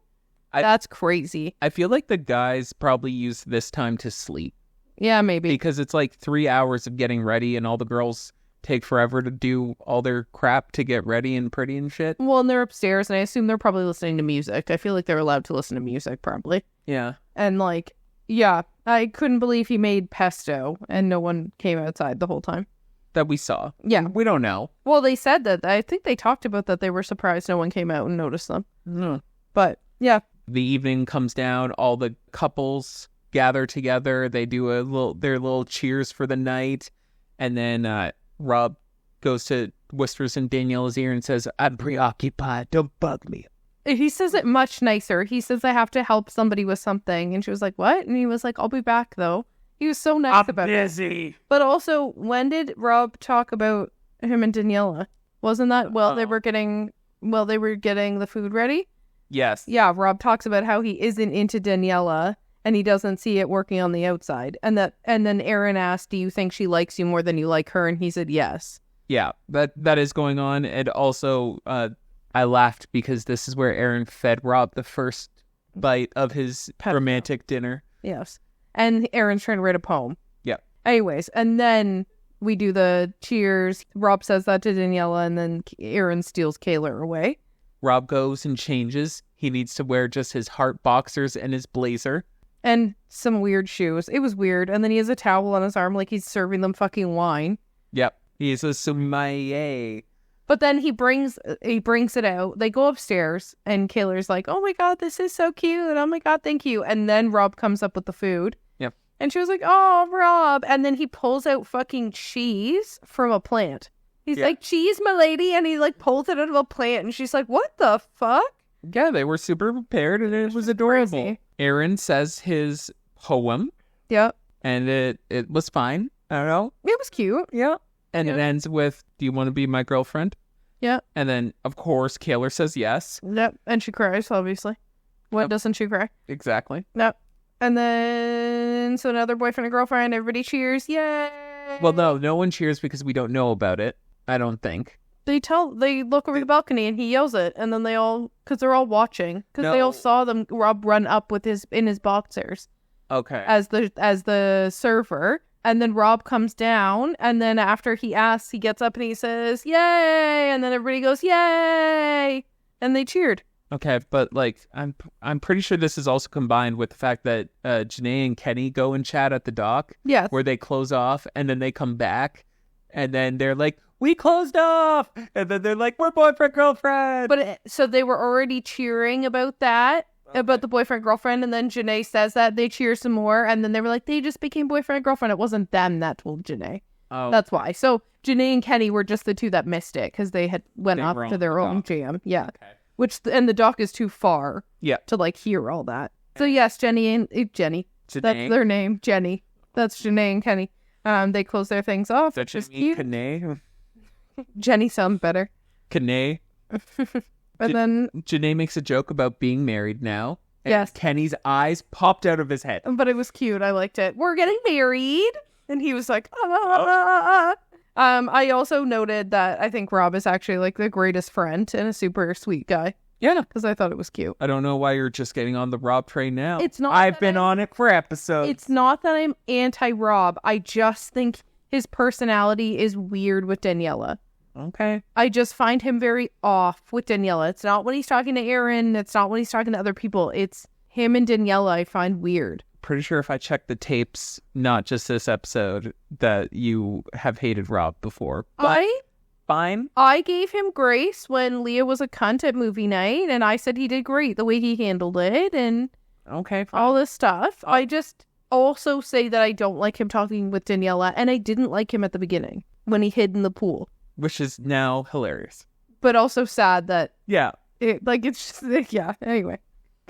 That's crazy. I feel like the guys probably used this time to sleep. Yeah, maybe. Because it's like 3 hours of getting ready, and all the girls take forever to do all their crap to get ready and pretty and shit. Well, and they're upstairs, and I assume they're probably listening to music. I feel like they're allowed to listen to music, probably. Yeah. And, like, yeah, I couldn't believe he made pesto, and no one came outside the whole time. That we saw. Yeah. We don't know. Well, they said that. I think they talked about that. They were surprised no one came out and noticed them. Mm. But, yeah. The evening comes down. All the couples gather together. They do their little cheers for the night. And then Rob whispers in Daniela's ear and says, "I'm preoccupied. Don't bug me." He says it much nicer. He says, "I have to help somebody with something." And she was like, "What?" And he was like, "I'll be back, though." He was so nice about it. I'm busy. But also, when did Rob talk about him and Daniela? Wasn't that they were getting the food ready? Yes. Yeah, Rob talks about how he isn't into Daniela and he doesn't see it working on the outside. And then Aaron asked, "Do you think she likes you more than you like her?" And he said yes. Yeah, that is going on. And also, I laughed because this is where Aaron fed Rob the first bite of his romantic dinner. Yes. And Aaron's trying to write a poem. Yeah. Anyways, and then we do the cheers. Rob says that to Daniela, and then Aaron steals Kayla away. Rob goes and changes. He needs to wear just his heart boxers and his blazer. And some weird shoes. It was weird. And then he has a towel on his arm like he's serving them fucking wine. Yep. He's a sommelier. But then he brings it out. They go upstairs, and Kayla's like, "Oh my God, this is so cute. Oh my God, thank you." And then Rob comes up with the food. Yep. And she was like, "Oh, Rob." And then he pulls out fucking cheese from a plant. He's like, "Cheese, my lady." And he like pulls it out of a plant. And she's like, "What the fuck?" Yeah, they were super prepared, and it was adorable. Crazy. Aaron says his poem. Yep. And it was fine. I don't know. It was cute. Yeah. And it ends with, "Do you want to be my girlfriend?" Yeah. And then, of course, Kayla says yes. Yep. And she cries, obviously. What doesn't she cry? Exactly. Yep. And then, so another boyfriend and girlfriend, everybody cheers. Yay! Well, no one cheers because we don't know about it. I don't think. They look over the balcony and he yells it. And then because they're all watching. Because they all saw Rob run up in his boxers. Okay. As the server. And then Rob comes down, and then after he asks, he gets up and he says, "Yay!" And then everybody goes, "Yay!" And they cheered. Okay, but like I'm pretty sure this is also combined with the fact that Janae and Kenny go and chat at the dock. Yes. Where they close off, and then they come back, and then they're like, "We closed off!" And then they're like, "We're boyfriend, girlfriend!" But so they were already cheering about that. about the boyfriend-girlfriend, and then Janae says that, they cheer some more, and then they were like, they just became boyfriend-girlfriend. It wasn't them that told Janae. Oh. That's why. So Janae and Kenny were just the two that missed it, because they had went They off were to on their the own dock. jam. Yeah. Okay. And the dock is too far Yeah. to, like, hear all that. So yes, Jenny. That's their name, Jenny. That's Janae and Kenny. They close their things off. That's Which is just cute. Kane. Jenny sounds better. Kane. And then, Janae makes a joke about being married now. And yes, Kenny's eyes popped out of his head. but it was cute. I liked it. We're getting married, and he was like, ah. I also noted that I think Rob is actually like the greatest friend and a super sweet guy. Yeah. Because I thought it was cute. I don't know why you're just getting on the Rob train now. It's not I've that been on it for episodes. It's not that I'm anti-Rob. I just think his personality is weird with Daniela. Okay. I just find him very off with Daniela. It's not when he's talking to Aaron. It's not when he's talking to other people. It's him and Daniela I find weird. Pretty sure if I check the tapes, not just this episode, that you have hated Rob before. But fine. I gave him grace when Leah was a cunt at movie night, and I said he did great the way he handled it and Okay, fine. all this stuff. I just also say that I don't like him talking with Daniela, and I didn't like him at the beginning when he hid in the pool. Which is now hilarious. But also sad that Yeah. it's just, yeah, anyway.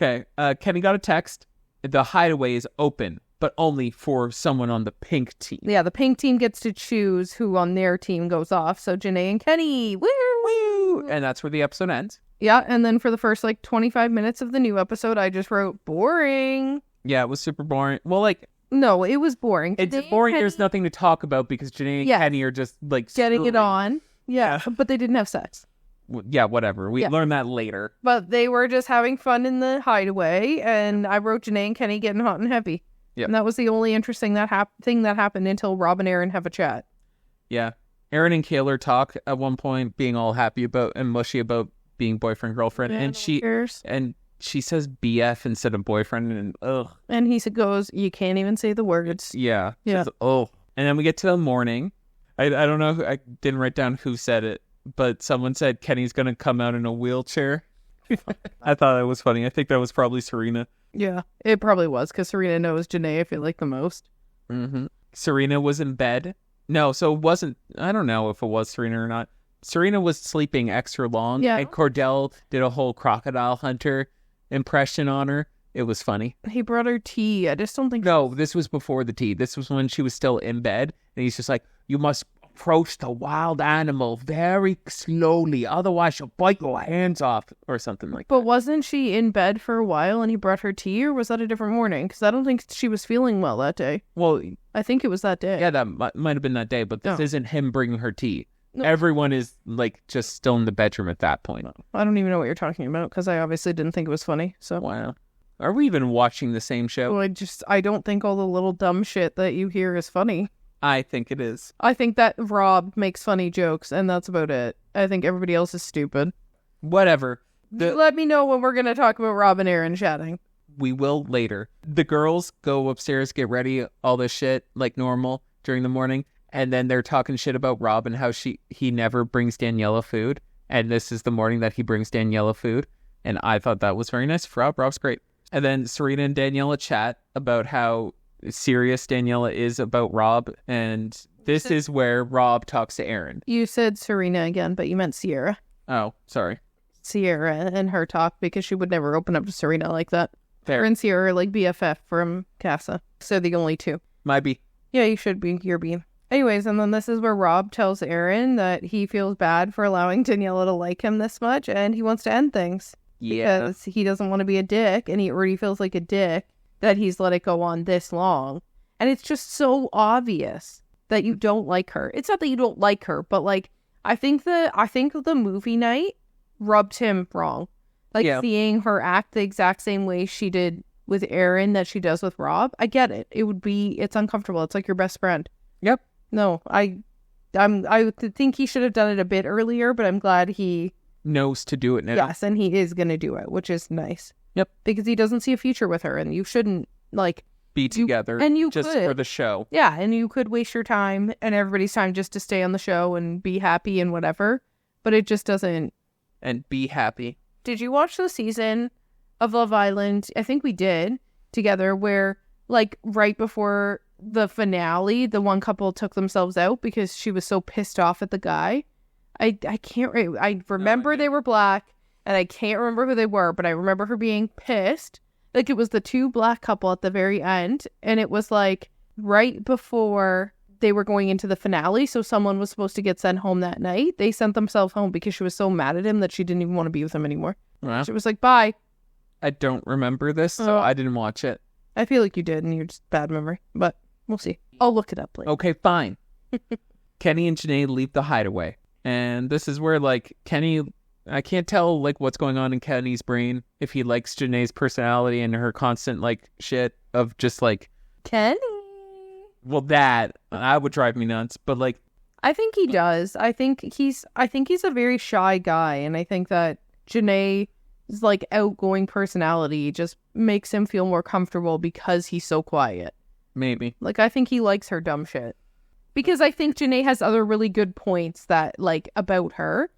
Okay. Kenny got a text. The hideaway is open, but only for someone on the pink team. Yeah, the pink team gets to choose who on their team goes off. So Janae and Kenny, woo! Woo! And that's where the episode ends. Yeah, and then for the first, 25 minutes of the new episode, I just wrote, boring. Yeah, it was super boring. Well, No, it was boring. it's Janae boring. and There's Kenny nothing to talk about because Janae and Yeah. Kenny are just, getting it screwing. on. Yeah, but they didn't have sex. Yeah, whatever. We Yeah. learn that later. But they were just having fun in the hideaway, and I wrote Janae and Kenny getting hot and heavy. Yep. And that was the only interesting thing that happened until Rob and Aaron have a chat. Yeah. Aaron and Kaylor talk at one point, being all happy about and mushy about being boyfriend, girlfriend. And she says BF instead of boyfriend, and ugh. And he goes, you can't even say the words. Yeah. Yeah. Just, oh. And then we get to the morning. I don't know. I didn't write down who said it, but someone said Kenny's going to come out in a wheelchair. I thought that was funny. I think that was probably Serena. Yeah, it probably was, because Serena knows Janae, I feel like, the most. Mm-hmm. Serena was in bed. No, so it wasn't. I don't know if it was Serena or not. Serena was sleeping extra long. Yeah. And Cordell did a whole crocodile hunter impression on her. It was funny. He brought her tea. I just don't think... No, this was before the tea. This was when she was still in bed. And he's just like, you must approach the wild animal very slowly. Otherwise, she'll bite your hands off or something like that. But wasn't she in bed for a while and he brought her tea, or was that a different morning? Because I don't think she was feeling well that day. Well, I think it was that day. yeah, that might have been that day, but this No. isn't him bringing her tea. No. Everyone is just still in the bedroom at that point. I don't even know what you're talking about, because I obviously didn't think it was funny. So Wow. Are we even watching the same show? well, I don't think all the little dumb shit that you hear is funny. I think it is. I think that Rob makes funny jokes, and that's about it. I think everybody else is stupid. Whatever. Let me know when we're going to talk about Rob and Aaron chatting. We will later. The girls go upstairs, get ready, all this shit like normal during the morning, and then they're talking shit about Rob and how he never brings Daniela food, and this is the morning that he brings Daniela food, and I thought that was very nice for Rob. Rob's great. And then Serena and Daniela chat about how serious Daniela is about Rob, and this is where Rob talks to Aaron. You said Serena again, but you meant Sierra. Oh, sorry. Sierra and her talk, because she would never open up to Serena like that. Fair. Her and Sierra are like BFF from Casa. So the only two. Might be. Yeah, you should be. You're being. Anyways, and then this is where Rob tells Aaron that he feels bad for allowing Daniela to like him this much, and he wants to end things. Yeah. Because he doesn't want to be a dick, and he already feels like a dick that he's let it go on this long. And it's just so obvious that you don't like her. It's not that you don't like her, but I think the movie night rubbed him wrong. Seeing her act the exact same way she did with Aaron that she does with Rob. I get it. It's uncomfortable. It's like your best friend. Yep. No, I think he should have done it a bit earlier, but I'm glad he knows to do it now. Yes, and he is going to do it, which is nice. Yep. Because he doesn't see a future with her, and you shouldn't, be together and you just could. for the show. Yeah, and you could waste your time and everybody's time just to stay on the show and be happy and whatever, but it just doesn't. And be happy. Did you watch the season of Love Island. I think we did together where like right before the finale, the one couple took themselves out because she was so pissed off at the guy. I can't. I remember they were black, and I can't remember who they were, but I remember her being pissed. Like it was the two black couple at the very end, and it was like right before they were going into the finale. So someone was supposed to get sent home that night. They sent themselves home because she was so mad at him that she didn't even want to be with him anymore. Well, She was like, "Bye." I don't remember this, so I didn't watch it. I feel like you did, and you're just bad memory, but we'll see. I'll look it up later. Okay, fine. Kenny and Janae leave the hideaway. And this is where, like, Kenny... I can't tell, like, what's going on in Kenny's brain. If he likes Janae's personality and her constant, like, shit of just, like... Kenny. Well, that would drive me nuts. But, like... I think he does. I think he's a very shy guy, and I think that Janae's, like, outgoing personality just makes him feel more comfortable because he's so quiet. Maybe. Like, I think he likes her dumb shit. Because I think Janae has other really good points that, like, about her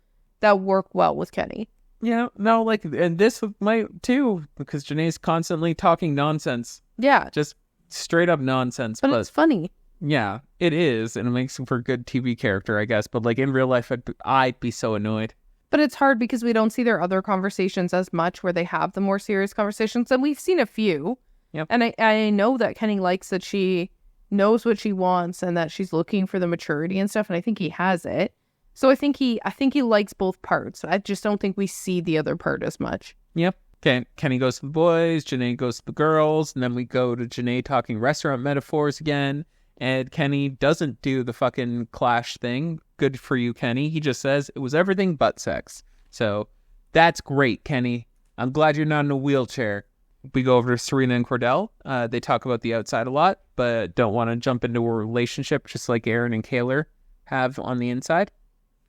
that work well with Kenny. Yeah, no, like, and this might, too, because Janae's constantly talking nonsense. Yeah. Just straight up nonsense. But it's funny. Yeah, it is, and it makes him for a good TV character, I guess. But, like, in real life, I'd be so annoyed. But it's hard because we don't see their other conversations as much where they have the more serious conversations. And we've seen a few. Yep. And I know that Kenny likes that she knows what she wants and that she's looking for the maturity and stuff. And I think he has it. So I think he likes both parts. I just don't think we see the other part as much. Yep. Okay. Kenny goes to the boys, Janae goes to the girls, and then we go to Janae talking restaurant metaphors again. And Kenny doesn't do the fucking clash thing. Good for you, Kenny. He just says it was everything but sex. So that's great, Kenny. I'm glad you're not in a wheelchair. We go over to Serena and Cordell. They talk about the outside a lot, but don't want to jump into a relationship just like Aaron and Kaylor have on the inside.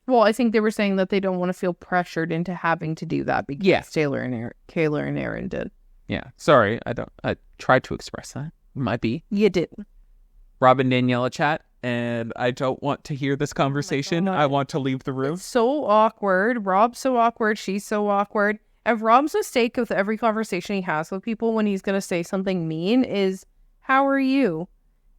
Well, I think they were saying that they don't want to feel pressured into having to do that because Kaylor and Aaron did. Yeah. Sorry, I tried to express that. Might be. You didn't. Rob and Daniela chat, and I don't want to hear this conversation. I want to leave the room. It's so awkward. Rob's so awkward. She's so awkward. And Rob's mistake with every conversation he has with people when he's going to say something mean is, how are you?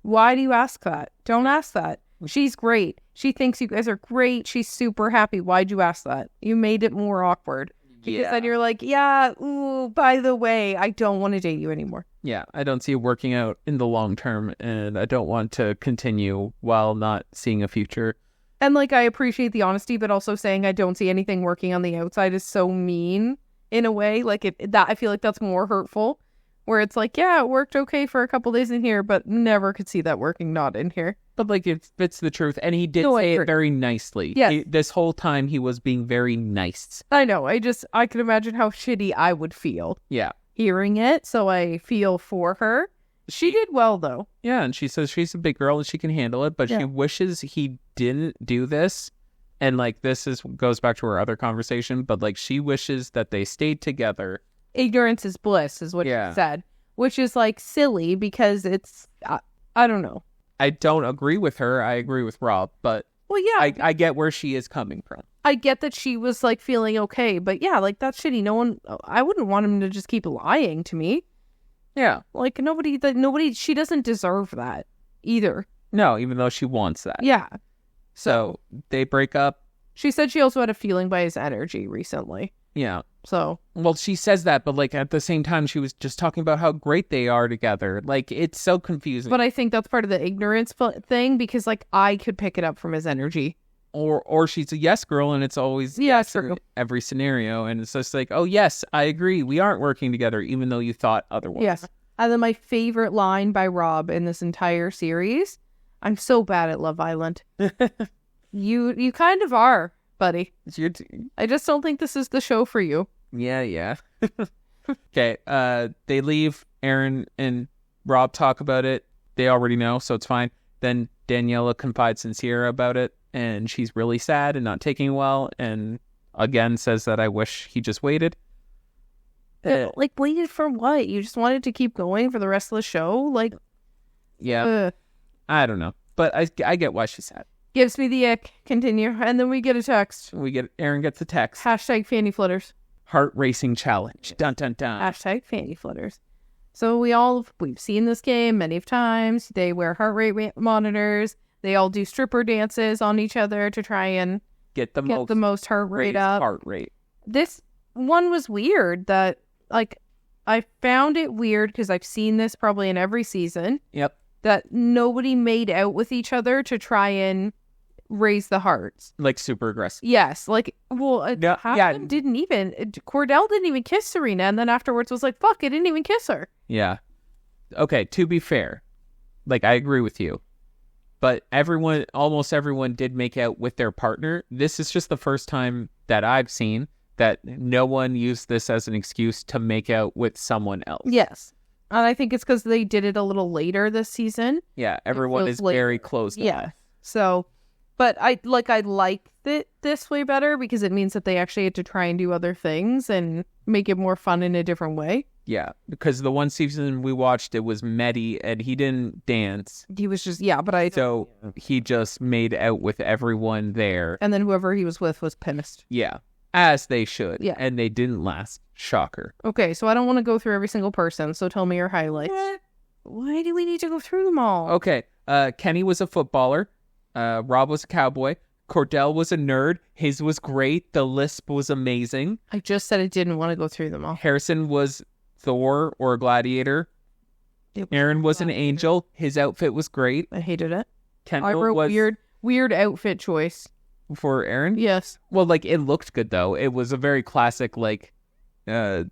Why do you ask that? Don't ask that. She's great. She thinks you guys are great. She's super happy. Why'd you ask that? You made it more awkward. Because then you're like, yeah, ooh, by the way, I don't want to date you anymore. Yeah, I don't see it working out in the long term, and I don't want to continue while not seeing a future. And, like, I appreciate the honesty, but also saying I don't see anything working on the outside is so mean in a way. Like, I feel like that's more hurtful, where it's like, yeah, it worked okay for a couple days in here, but never could see that working not in here. But, like, it fits the truth, and he did say it very nicely. Yes. This whole time, he was being very nice. I know. I can imagine how shitty I would feel. Yeah. Hearing it, so I feel for her. She did well, though. Yeah, and she says she's a big girl and she can handle it, but she wishes he didn't do this. And, like, goes back to our other conversation, but, like, she wishes that they stayed together. Ignorance is bliss, is what she said. Which is, like, silly because it's, I don't know. I don't agree with her. I agree with Rob, but well, yeah, I get where she is coming from. I get that she was, like, feeling okay, but yeah, like, that's shitty. I wouldn't want him to just keep lying to me. Yeah. Like, she doesn't deserve that either. No, even though she wants that. Yeah. So they break up. She said she also had a feeling by his energy recently. Yeah. So. Well, she says that, but, like, at the same time, she was just talking about how great they are together. Like, it's so confusing. But I think that's part of the ignorance thing because, like, I could pick it up from his energy. Or she's a yes girl and it's always yes in every scenario. And it's just like, oh, yes, I agree. We aren't working together, even though you thought otherwise. Yes. And then my favorite line by Rob in this entire series, I'm so bad at Love Island. You kind of are, buddy. It's your I just don't think this is the show for you. Yeah. Okay, they leave. Aaron and Rob talk about it. They already know, so it's fine. Then Daniela confides in Sierra about it, and she's really sad and not taking it well, and again says that I wish he just waited. Like, waited for what? You just wanted to keep going for the rest of the show? Like, yeah. I don't know, but I get why she's sad. Gives me the ick. Continue. And then we get a text. Aaron gets a text. # fanny flutters. Heart racing challenge. Dun dun dun. Hashtag fanny flutters. So we've seen this game many times. They wear heart rate monitors. They all do stripper dances on each other to try and Get the most heart rate up. Heart rate. This one was weird that, like, I found it weird because I've seen this probably in every season. Yep. That nobody made out with each other to try and raise the hearts. Like super aggressive. Yes. Like, well, half of them didn't even. Cordell didn't even kiss Serena, and then afterwards was like, fuck, I didn't even kiss her. Yeah. Okay, to be fair, like, I agree with you. But almost everyone did make out with their partner. This is just the first time that I've seen that no one used this as an excuse to make out with someone else. Yes. And I think it's because they did it a little later this season. Yeah, everyone is very close. Yeah. So, but I like it this way better because it means that they actually had to try and do other things and make it more fun in a different way. Yeah, because the one season we watched, it was Mehdi, and he didn't dance. He was just, So he just made out with everyone there. And then whoever he was with was pissed. Yeah, as they should. Yeah. And they didn't last. Shocker. Okay, so I don't want to go through every single person, so tell me your highlights. Why do we need to go through them all? Okay, Kenny was a footballer. Rob was a cowboy. Cordell was a nerd. His was great. The lisp was amazing. I just said I didn't want to go through them all. Harrison was Thor or a gladiator. Aaron was an angel. His outfit was great. I hated it. Kendall I wrote was weird outfit choice. For Aaron? Yes. Well, like, it looked good, though. It was a very classic, like, I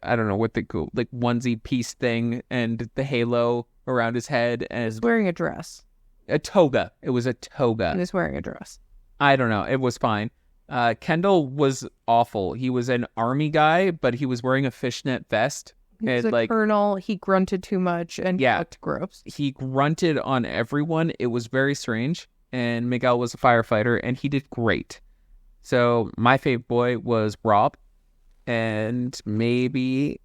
don't know what they call, like, onesie piece thing, and the halo around his head, and He's wearing a dress. a toga. It was a toga. He was wearing a dress. I don't know. It was fine. Kendall was awful. He was an army guy, but he was wearing a fishnet vest. He was a colonel. He grunted too much and looked gross. He grunted on everyone. It was very strange. And Miguel was a firefighter, and he did great. So my fave boy was Rob, and maybe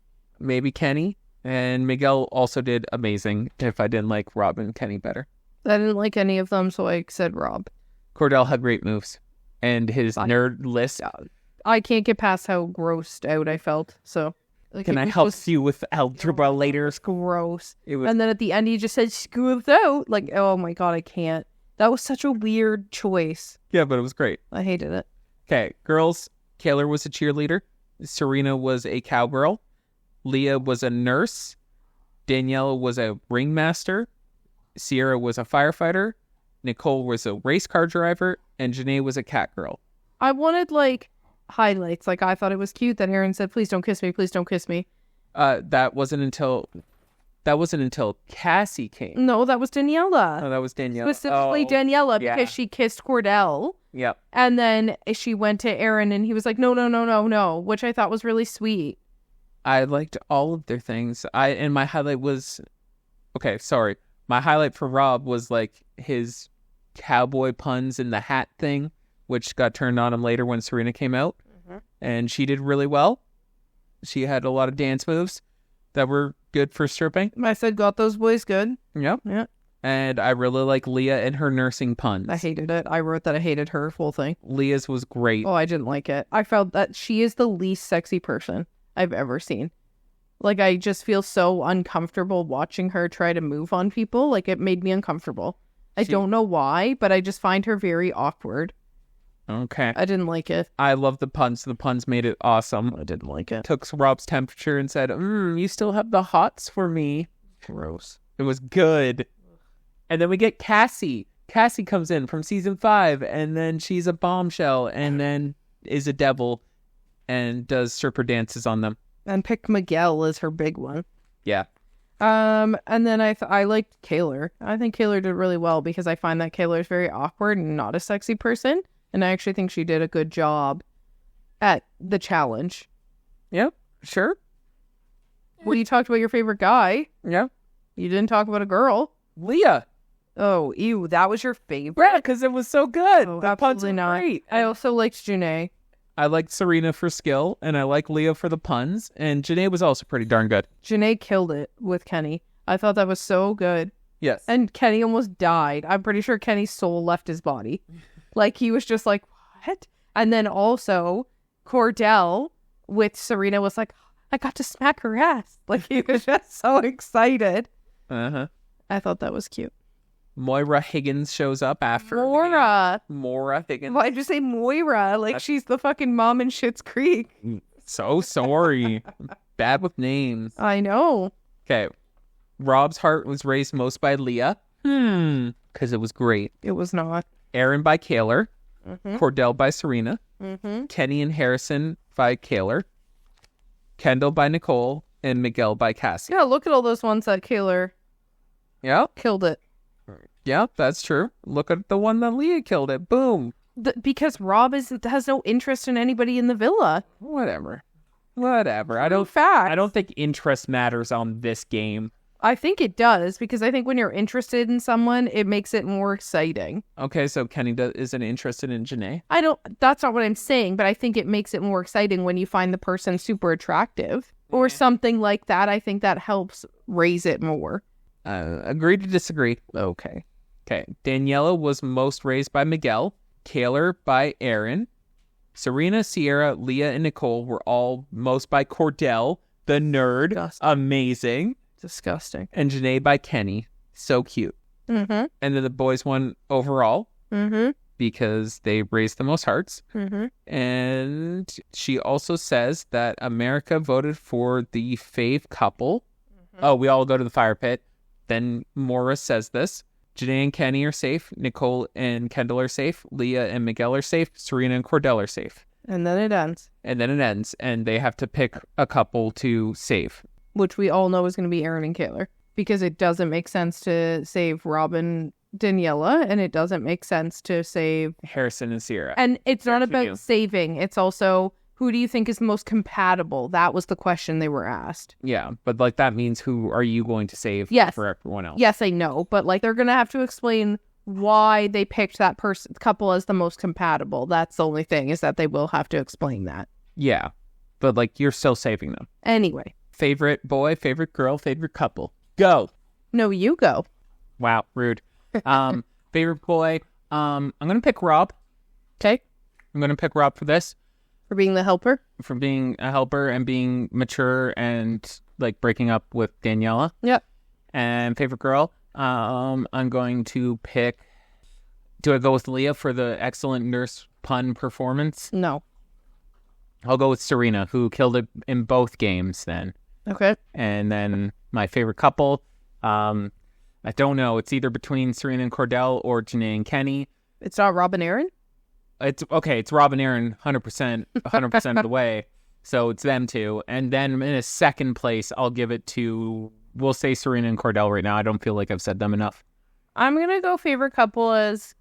Kenny. And Miguel also did amazing. If I didn't like Rob and Kenny better, I didn't like any of them, so I said Rob. Cordell had great moves, and his nerd list. I can't get past how grossed out I felt. So, like, can I help you with algebra later? Gross. And then at the end, he just said "screw it out." Like, oh my god, I can't. That was such a weird choice. Yeah, but it was great. I hated it. Okay, girls. Kayla was a cheerleader. Serena was a cowgirl. Leah was a nurse. Danielle was a ringmaster. Sierra was a firefighter. Nicole was a race car driver. And Janae was a cat girl. I wanted, like, highlights. Like, I thought it was cute that Aaron said, please don't kiss me, please don't kiss me. That wasn't until Cassie came. No, that was Daniela. Oh, that was Daniela. Specifically Daniela, because she kissed Cordell. Yep. And then she went to Aaron and he was like, no, which I thought was really sweet. I liked all of their things. My highlight was, my highlight for Rob was, like, his cowboy puns in the hat thing, which got turned on him later when Serena came out. Mm-hmm. And she did really well. She had a lot of dance moves that were good for stripping. I said, got those boys good. Yep. Yeah. And I really like Leah and her nursing puns. I hated it. I wrote that I hated her whole thing. Leah's was great. Oh, I didn't like it. I felt that she is the least sexy person I've ever seen. Like, I just feel so uncomfortable watching her try to move on people. Like, it made me uncomfortable. I don't know why, but I just find her very awkward. Okay. I didn't like it. I love the puns. The puns made it awesome. I didn't like it. Took Rob's temperature and said, you still have the hots for me. Gross. It was good. And then we get Cassie. Cassie comes in from season 5, and then she's a bombshell, and then is a devil and does stripper dances on them. And picked Miguel as her big one. Yeah. And then I liked Kaylor. I think Kaylor did really well because I find that Kaylor is very awkward and not a sexy person. And I actually think she did a good job at the challenge. Yep, sure. Well, you talked about your favorite guy. Yeah. You didn't talk about a girl. Leah. Oh, ew, that was your favorite? Yeah, because it was so good. Oh, the puns were great. I also liked Janae. I liked Serena for skill, and I like Leah for the puns, and Janae was also pretty darn good. Janae killed it with Kenny. I thought that was so good. Yes. And Kenny almost died. I'm pretty sure Kenny's soul left his body. Like, he was just like, what? And then also, Cordell with Serena was like, I got to smack her ass. Like, he was just so excited. Uh-huh. I thought that was cute. Moira Higgins shows up after. Moira. Moira Higgins. Why'd you say Moira? Like, she's the fucking mom in Schitt's Creek. So sorry. Bad with names. I know. Okay. Rob's heart was raised most by Leah. Because it was great. It was not. Aaron by Kaylor. Mm-hmm. Cordell by Serena. Mm-hmm. Kenny and Harrison by Kaylor. Kendall by Nicole. And Miguel by Cassie. Yeah, look at all those ones that Kaylor Yeah. killed it. Yeah, that's true. Look at the one that Leah killed it. Boom. Because Rob has no interest in anybody in the villa. Whatever. I don't think interest matters on this game. I think it does, because I think when you're interested in someone, it makes it more exciting. Okay, so Kenny isn't interested in Janae. That's not what I'm saying, but I think it makes it more exciting when you find the person super attractive or something like that. I think that helps raise it more. Agree to disagree. Okay. Daniela was most raised by Miguel. Kaylor by Aaron. Serena, Sierra, Leah, and Nicole were all most by Cordell, the nerd. Disgusting. Amazing. Disgusting. And Janae by Kenny. So cute. Mm-hmm. And then the boys won overall Mm-hmm. because they raised the most hearts. Mm-hmm. And she also says that America voted for the fave couple. Mm-hmm. Oh, we all go to the fire pit. Then Morris says this. Janae and Kenny are safe. Nicole and Kendall are safe. Leah and Miguel are safe. Serena and Cordell are safe. And then it ends. And they have to pick a couple to save. Which we all know is going to be Aaron and Kaylor. Because it doesn't make sense to save Robin Daniela, and it doesn't make sense to save Harrison and Sierra. And it's not There's about you. saving. It's also, who do you think is most compatible? That was the question they were asked. Yeah, but like that means who are you going to save Yes. for everyone else? Yes, I know, but like they're gonna have to explain why they picked that couple as the most compatible. That's the only thing, is that they will have to explain that. Yeah, but like you're still saving them. Anyway, Favorite boy, favorite girl, favorite couple. Go. no, you go. Wow, rude. Favorite boy. I'm gonna pick Rob. Okay, I'm gonna pick Rob for this, for being the helper. for being a helper and being mature and like breaking up with Daniela. Yep. And favorite girl. I'm going to pick. Do I go with Leah for the excellent nurse pun performance? No. I'll go with Serena, who killed it in both games then. Okay. And then my favorite couple, I don't know. It's either between Serena and Cordell or Janae and Kenny. It's not Rob and Aaron? It's okay. It's Rob and Aaron 100% of the way. So it's them two. And then in a second place, I'll give it to, we'll say Serena and Cordell right now. I don't feel like I've said them enough. I'm going to go favorite couple as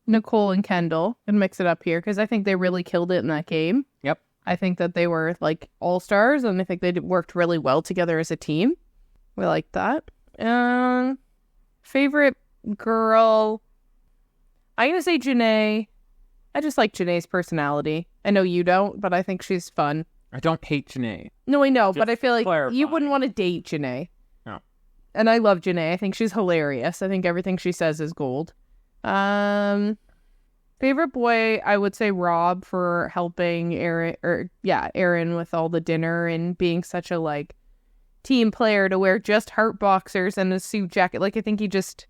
Nicole and Kendall and mix it up here, because I think they really killed it in that game. Yep. I think that they were like all-stars, and I think they worked really well together as a team. We like that. Favorite girl, I'm going to say Janae. I just like Janae's personality. I know you don't, but I think she's fun. I don't hate Janae. No, I know, Just but I feel like clarifying. you wouldn't want to date Janae. No. And I love Janae. I think she's hilarious. I think everything she says is gold. Favorite boy, I would say Rob, for helping Aaron with all the dinner and being such a like team player to wear just heart boxers and a suit jacket. Like, I think he just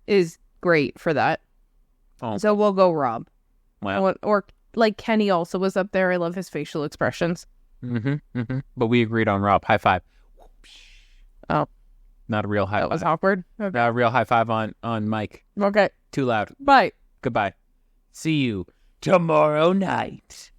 is great for that. Oh. So we'll go Rob. Well. Or like Kenny also was up there. I love his facial expressions. But we agreed on Rob. High five. Oh. Not a real high That five. was awkward. Okay. Not a real high five on Mike. Okay. Too loud. Bye. Goodbye. See you tomorrow night.